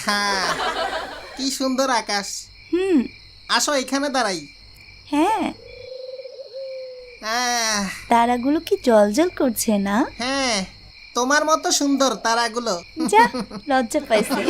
আহা কি সুন্দর আকাশ। আসো এখানে দাঁড়াই। হ্যাঁ, আহ, তারাগুলো কি জ্বলজ্বল করছে না? হ্যাঁ তোমার মতো সুন্দর তারাগুলো। যা, লজ্জা পাইছি।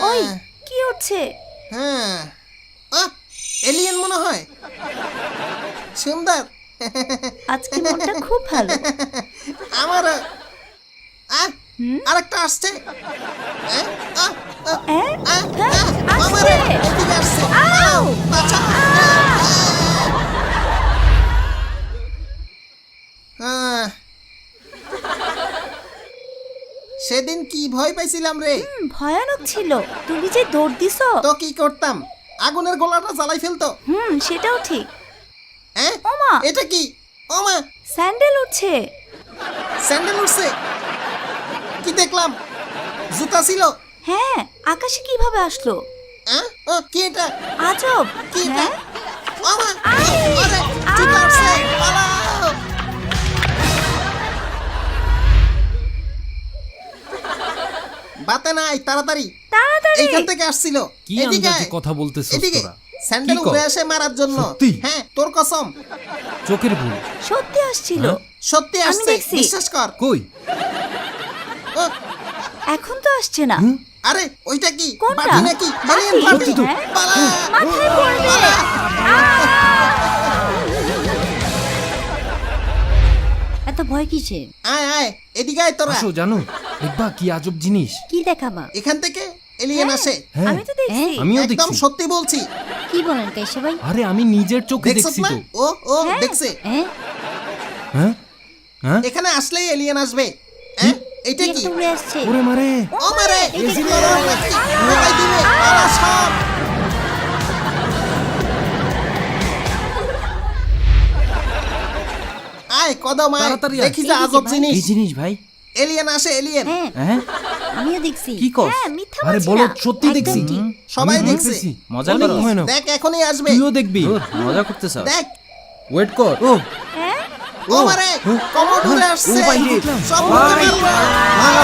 ওই হ্যাঁ কি হচ্ছে? হ্যাঁ এলিয়েন মনে হয়। সুন্দর। আজকে মনটা খুব ভালো। আমার আরেকটা আসছে। আহ, আহ, আহ, হ্যাঁ, আহ, হ্যাঁ, আহ, আসছে। আমারে, এদিকে আসছে। আউ! বাঁচাও। আহ, সেদিন কি ভয় পাইছিলাম রে। ভয়ানক ছিল। তুমি যে দৌড় দিছো। তো কি করতাম, আগুনের গোলাটা জ্বালাই ফেলতো। সেটাও ঠিক। হ্যাঁ ওমা! এটা কি? ওমা, স্যান্ডেল উঠছে। স্যান্ডেল উঠছে। কি দেখলাম, জুতা ছিল। হ্যাঁ, আকাশে কিভাবে আসলো? কি এটা? আজব। কি এটা? হ্যাঁ? ওমা, আই! আরে, জুতা উঠছে, পালাও। বাতে নাই, তাড়াতাড়ি। তাড়াতাড়ি। এইখান থেকে আসছিল। কি এদিকে আন্দাজে আয়। কথা বলতেছস এদিকে তোরা? স্যান্ডেল কি কর? উড়ে আসে মারার জন্য। সত্যি? হ্যাঁ তোর কসম। চোখের ভুল। সত্যি আসছিল। হ্যাঁ? সত্যি আমি আসছে, দেখছি। বিশ্বাস কর। কই? ও, এখন তো আসছে না। আরে ওইটা কি? কোনটা? বাটি নাকি? বাটি? এলিয়েন বাটি। সত্যি তো। হ্যাঁ? পালা। মাথায় পড়বে। পালা। এত ভয় কিসের? আয় আয়, এদিকে আয় তোরা। আসো জানো, দেখবা কি আজব জিনিস। কি দেখাবা? এখান থেকে এলিয়েন আসে। হ্যাঁ, আমি তো দেখছি। আমিও একদম দেখছি। সত্যি বলছি। কি বলেন কাইসা ভাই? আরে আমি নিজের চোখে দেখছস দেখছি না? তো। ও দেখছে। হ্যাঁ হ্যাঁ এখানে আসলেই এলিয়েন আসবে। হ্যাঁ এটা কি? উড়ে আসছে। ওরে মারে, ও মারে, এটা কি? তোর নাকি? কোথায় দিবে? পালা সব। আয় কদম আয়, তাড়াতাড়ি আয়। দেখি যে আজব জিনিস। কি জিনিস ভাই? এলিয়েন আসে, এলিয়েন। হ্যাঁ আমিও দেখছি। কি কস? হ্যাঁ, মিথ্যা আরে বলছি বলো, না। সত্যি একদম দেখছি। ঠিক। সবাই আমি ভয় দেখছে। পেয়েছি। মজা অনেক করো। ভয়ানক। দেখ এখনই আসবে। তুইও দেখবি। মজা করতেছ? দেখ ওয়েট কর। ও হ্যাঁ? ও মারে, কমোড উড়ে আসছে। ও ভাই রে, দেখলাম। সব ভাই। উড়ে মারবো।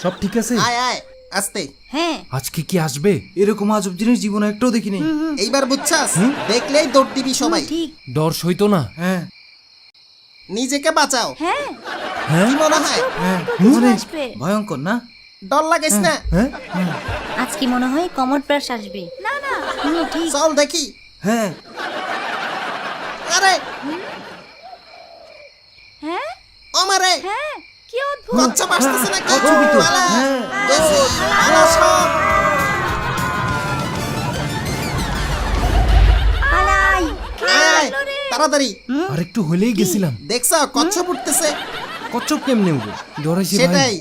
সব ঠিক আছে? আয় আয় আস্তে। হ্যাঁ। আজকে কি আসবে? এরকম আজব জিনিস জীবনে একটাও দেখিনি। এইবার বুঝছাস, দেখলেই দৌড় দিবি সবাই। ঠিক। ডর সইতো না? হ্যাঁ নিজেকে বাঁচাও। হ্যাঁ। হ্যাঁ কি মনে হয়? হ্যাঁ, কিছু অনেক আসবে। ভয়ঙ্কর না? ডর লাগিস না। হ্যাঁ আজকে মনে হয় কমর প্রাস আসবে। না না, ঠিক। চল দেখি। হ্যাঁ আরে হ্যাঁ? ও মারে, হ্যাঁ, কি অদ্ভুত। কচ্ছা বাসতেছে নাকি? কচ্ছপই তো। পালা। হ্যাঁ। বেশি, পালা সব। পালাই। কে আয়, মারলো রে? তাড়াতাড়ি। আর একটু হলেই গেছিলাম। দেখছো কচ্ছপ উঠতেছে? কচ্ছপ কেমনে উঠবে? ডরাইছি ভাই। সেটাই।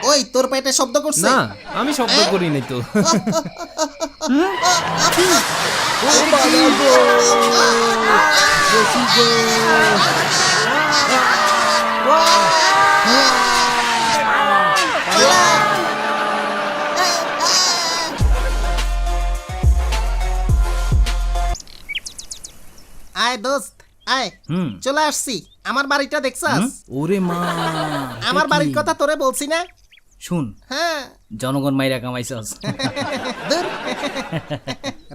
ওই তোর পেটে শব্দ করছে? না, আমি শব্দ করি নাই তো। আয় দোস্ত আয়, চলে আসছি। আমার বাড়িটা দেখছাস? ওরে মা, আমার বাড়ির কথা তোরে বলছি না? শুন, হ্যাঁ জনগণ মাইরা কামাইছস। দূর।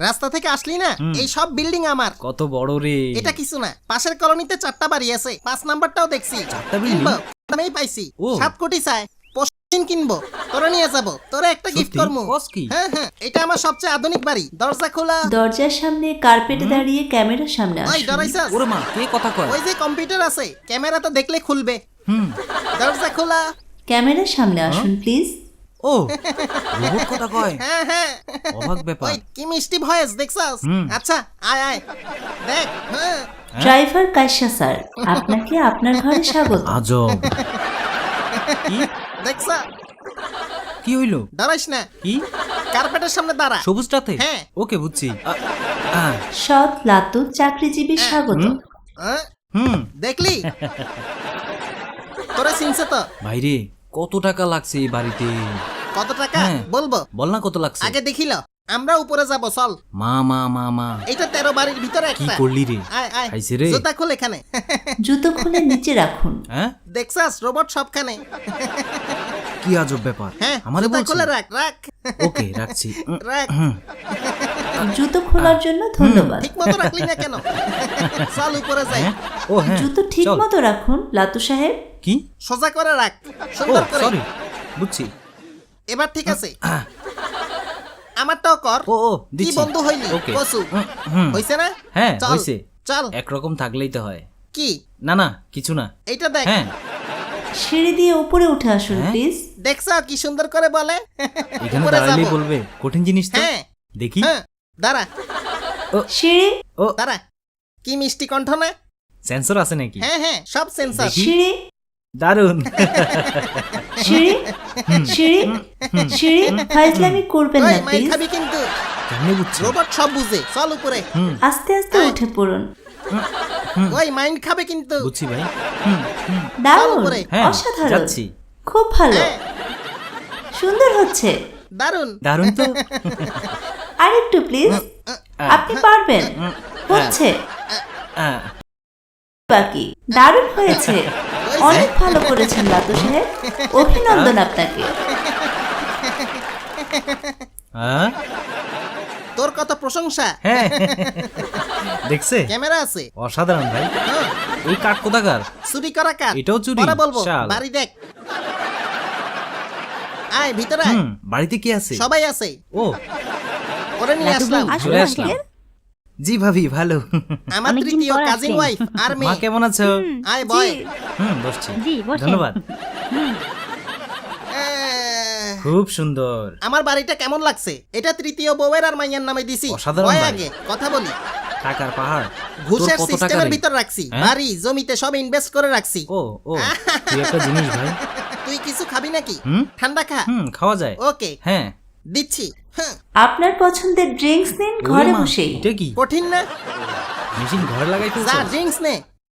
রাস্তা থেকে আসলি না, এই সব বিল্ডিং আমার। কত বড় রে। এটা কিছু না, পাশের কলোনিতে 4টা বাড়ি আছে, 5 নাম্বারটাও দেখছি। building? কিনবো, দামেই পাইছি। ও। 7 কোটি চাই, পরশুদিন কিনবো। তোরা নিয়ে যাবো, তোরা একটা গিফট সত্যি? করবো। কস কি? হ্যাঁ হ্যাঁ, এটা আমার সবচেয়ে আধুনিক বাড়ি। দরজা খোলা। দরজার সামনে কার্পেটে দাঁড়িয়ে ক্যামেরার সামনে ওই আসুন। ডরাইছাস? ওরে মা, কে কথা কয়? ওই যে কম্পিউটার আছে, ক্যামেরা তো দেখলে খুলবে। দরজা খোলা। ক্যামেরার সামনে আসুন প্লিজ। ও, রোবট কথা কয়? হ্যাঁ হ্যাঁ। অবাক ব্যাপার। ওই কি মিষ্টি ভয়েস দেখছাস? আচ্ছা আয় আয় দেখ। হ্যাঁ ড্রাইভার কাশ্যা স্যার, আপনাকে আপনার ঘরে স্বাগত। আজব। কি দেখছা? কি হইলো? ডরাইস না, কি? কার্পেটের সামনে দাঁড়া। সবুজটাতে? হ্যাঁ। ওকে, বুঝছি। সৎ লাতু চাকরিজীবী স্বাগত। হ্যাঁ? হুম দেখলি? তোরা চিনছে তো? ভাইরে, কত টাকা লাগছে এই বাড়িতে? কত টাকা হ্যাঁ। বলবো? বল না কত লাগছে। আগে দেখিল। আমরা উপরে যাব চল। মা মা মা মা এটা 13 বাড়ির ভিতরে কি একটা। করলি রে? আয় আয় খাইছে রে? জুতা খোল এখানে। জুতো খুলে নিচে রাখুন। হ্যাঁ দেখছাস রোবট সবখানে। কি আজব ব্যাপার হ্যাঁ আমারে জুতা বলছিস? খুলে রাখ রাখ ওকে রাখছি রাখ। জুতো খোলার জন্য ধন্যবাদ। ঠিক মতো রাখলি না কেন? চল উপরে যাই। হ্যাঁ ও হ্যাঁ জুতো ঠিক চল। মতো রাখুন লাতু সাহেব। কি সোজা করে রাখ ও সুন্দর করে। সরি বুঝছি এবার ঠিক আছে। আমারটাও কর। ও ও কি দিচ্ছি বন্ধু হইলি ওকে কসু হুম হইছে না? হ্যাঁ চল হইছে চল। একরকম থাকলেই তো হয় কি না না কিছু না এইটা দেখ। হ্যাঁ সিঁড়ি দিয়ে উপরে উঠে আসুন হ্যাঁ? প্লিজ। দেখছ কি সুন্দর করে বলে। এখানে উপরে দাঁড়ালেই যাবো। বলবে কঠিন জিনিস তো হ্যাঁ দেখি হ্যাঁ দাঁড়া সিঁড়ি ও দাঁড়া। কি মিষ্টি কণ্ঠ না? সেন্সর আছে নাকি হ্যাঁ হ্যাঁ সব সেন্সর। দেখি। সিঁড়ি দারুন সিঁড়ি সিঁড়ি সিঁড়ি ফাইজলামি করবেন না ওই মাইর প্লিজ। খাবি কিন্তু। কেমনে বুঝছো রোবট সব বুঝে। চল উপরে। আস্তে আস্তে উঠে পড়ুন। ওই মাইন্ড খাবে কিন্তু। বুঝছি ভাই দারুণ উপরে। হ্যাঁ অসাধারণ যাচ্ছি খুব ভালো হ্যাঁ সুন্দর হচ্ছে। দারুন। দারুন তো আরেকটু প্লিজ। আপনি পারবেন হচ্ছে আহ, বাকি দারুণ হয়েছে। অনেক ভালো করেছেন লাতু সাহেব অভিনন্দন আপনাকে। আহ, তোর কত প্রশংসা। হ্যাঁ দেখছে ক্যামেরা আছে। অসাধারণ ভাই হ্যাঁ, এই কাঠ কোথাকার চুরি করা কাট। এটাও চুরি? পরে বলবো। শাল। বাড়ি দেখ। আয় ভিতরে আয়। বাড়িতে কি আছে সবাই আছে। ও ওরে নিয়ে আসলাম। চলে আসলাম জি ভাবি ভালো আমার অনেকদিন তৃতীয় পর কাজিন আসলেন। ওয়াইফ আর মা মেয়ে। কেমন আছো আয় বয়। বসছি জি, বসেন। ধন্যবাদ খুব সুন্দর আমার বাড়িটা কেমন লাগছে? এটা তৃতীয় বউয়ের আর মাইয়ার নামে দিছি। অসাধারণ বয় বাড়ি। আগে কথা বলি। টাকার পাহাড় ঘুষের তোর কত টাকা সিস্টেমের রে? ভিতর রাখছি। হ্যাঁ? বাড়ি জমিতে সব ইনভেস্ট করে রাখছি। ও ও তুই একটা জিনিস ভাই তুই কিছু খাবি নাকি? হুম? ঠান্ডা খা। খাওয়া যায় ওকে হ্যাঁ দিচ্ছি। হ্যাঁ, আপনার পছন্দের ড্রিঙ্কস নিন ওরে ঘরে মা, বসেই। এটা কি কঠিন না? মেশিন ঘরে লাগাই যা ফেলছো ড্রিঙ্কস নে।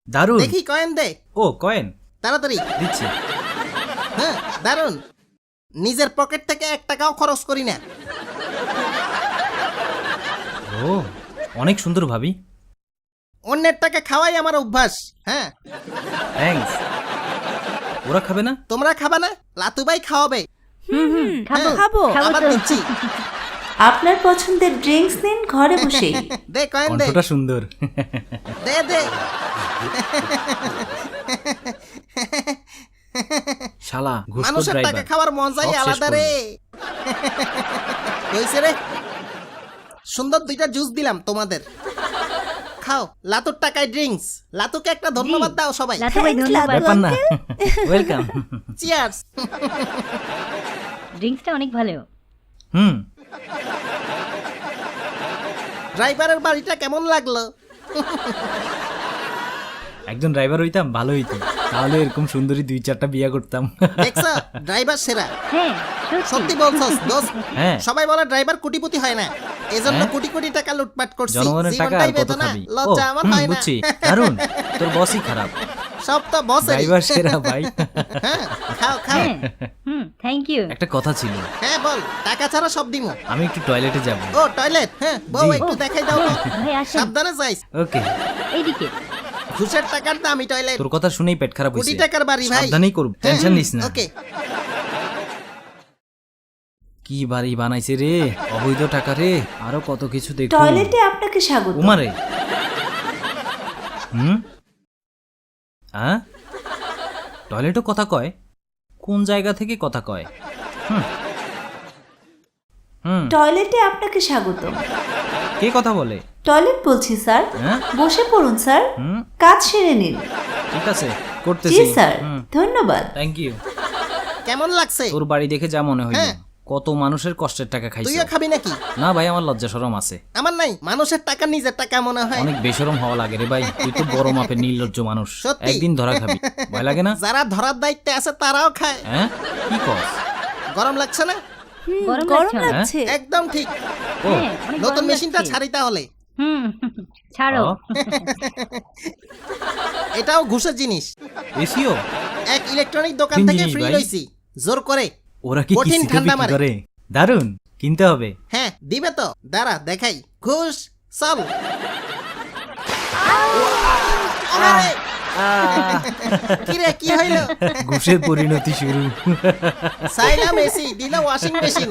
দারুন দেখি কয়েন দে ও কয়েন তাড়াতাড়ি। দিচ্ছি হ্যাঁ দারুন। নিজের পকেট থেকে 1 টাকাও খরচ করি না। ও অনেক সুন্দর ভাবি অন্যের টাকা খাওয়াই আমার অভ্যাস। হ্যাঁ থ্যাঙ্কস ওরা খাবে না তোমরা খাবা না? লাতুবাই খাওয়াবে। খাবো হ্যাঁ, আবার তো। দিচ্ছি। আপনার পছন্দের ড্রিঙ্কস নিন ঘরে বসেই। দে কয়েন দে কণ্ঠটা সুন্দর দে দে। শালা ঘুষখোর মানুষের টাকা ড্রাইভার খাওয়ার মজাই সব শেষ আলাদা রে। হইছে রে। সুন্দর 2টা জুস দিলাম তোমাদের। খাও লাতুর টাকায় ড্রিঙ্কস। লাতুকে একটা ধন্যবাদ দাও সবাই। লাতু ভাই ধন্যবাদ। ব্যাপার না ওয়েলকাম চিয়ার্স। ড্রিঙ্কসটা অনেক ভালো। হুম ড্রাইভারের বাড়িটা কেমন লাগলো? একজন ড্রাইভার হইতাম ভালো হইতো তাহলে এরকম সুন্দরী 2-4টা বিয়া করতাম দেখছো ড্রাইভার সেরা। হ্যাঁ সত্যি। সত্যি বলছস দোস্ত। হ্যাঁ সবাই বলে ড্রাইভার কোটিপতি হয় না। এজন্য হ্যাঁ? কোটি কোটি টাকা লুটপাট করছি। জনগণের টাকা আর জীবনটাই কত বেদনা। খাবি ও লজ্জা আমার হয় না। বুঝছি দারুন তোর বসই খারাপ সব তো বসেরই। ড্রাইভার সেরা ভাই হ্যাঁ খাও খাও। হ্যাঁ থ্যাংক ইউ। একটা কথা ছিল হ্যাঁ বল। টাকা ছাড়া সব দিমু। আমি একটু টয়লেটে যাব ও টয়লেট। হ্যাঁ বউ জি। একটু দেখাই দাও তো। ভাই আসেন সাবধানে যাইস। ওকে এইদিকে। ঘুষের টাকার দামি টয়লেট। তোর কথা শুনেই পেট খারাপ কোটি হইছে টাকার বাড়ি ভাই। সাবধানেই করব টেনশন নিস না ওকে কি বাড়ি বানাইছে রে অবৈধ টাকা রে আরো কত কিছু দেখো টয়লেটে আপনাকে স্বাগত। উমারে হ্যাঁ টয়লেটও কথা কয় কোন জায়গা থেকে কথা কয় টয়লেটে আপনাকে স্বাগত। কে কথা বলে টয়লেট বলছি স্যার। হ্যাঁ বসে পড়ুন স্যার। কাজ সেরে নিন। ঠিক আছে জি করতেছি স্যার ধন্যবাদ। থ্যাংক ইউ কেমন লাগছে? তোর বাড়ি দেখে যা মনে হইল হ্যাঁ। কত মানুষের কষ্টের টাকা খাইছো তুইও খাবি নাকি? না ভাই আমার লজ্জা শরম আছে আমার নাই। মানুষের টাকা নিজের টাকা মনে হয়। অনেক বেশরম হওয়া লাগে রে ভাই তুই তো বড় মাপের নির্লজ্জ মানুষ সত্যি? একদিন ধরা খাবি ভয় লাগে না যারা ধরার দায়িত্বে আছে তারাও খায়। হ্যাঁ কি কস গরম লাগছে না? গরম লাগছে। লাগছে। একদম ঠিক। ও হ্যাঁ অনেক নতুন গরম মেশিনটা লাগছে। ছাড়ি তাহলে। ছাড়ো। এটাও ঘুষের জিনিস। এসিও এক ইলেকট্রনিক দোকান তিন থেকে জিনিস ফ্রি ভাই। লইছি। জোর করে। ওরা কি কঠিন কিস্তিতে ঠান্ডা বিক্রি মারে। করে দারুন কিনতে হবে। হ্যাঁ দিবে তো, দাঁড়া দেখাই। ঘুষ চল। কিরে কি হইল? ঘুষের পরিণতি শুরু। চাইলাম এসি, দিল ওয়াশিং মেশিন।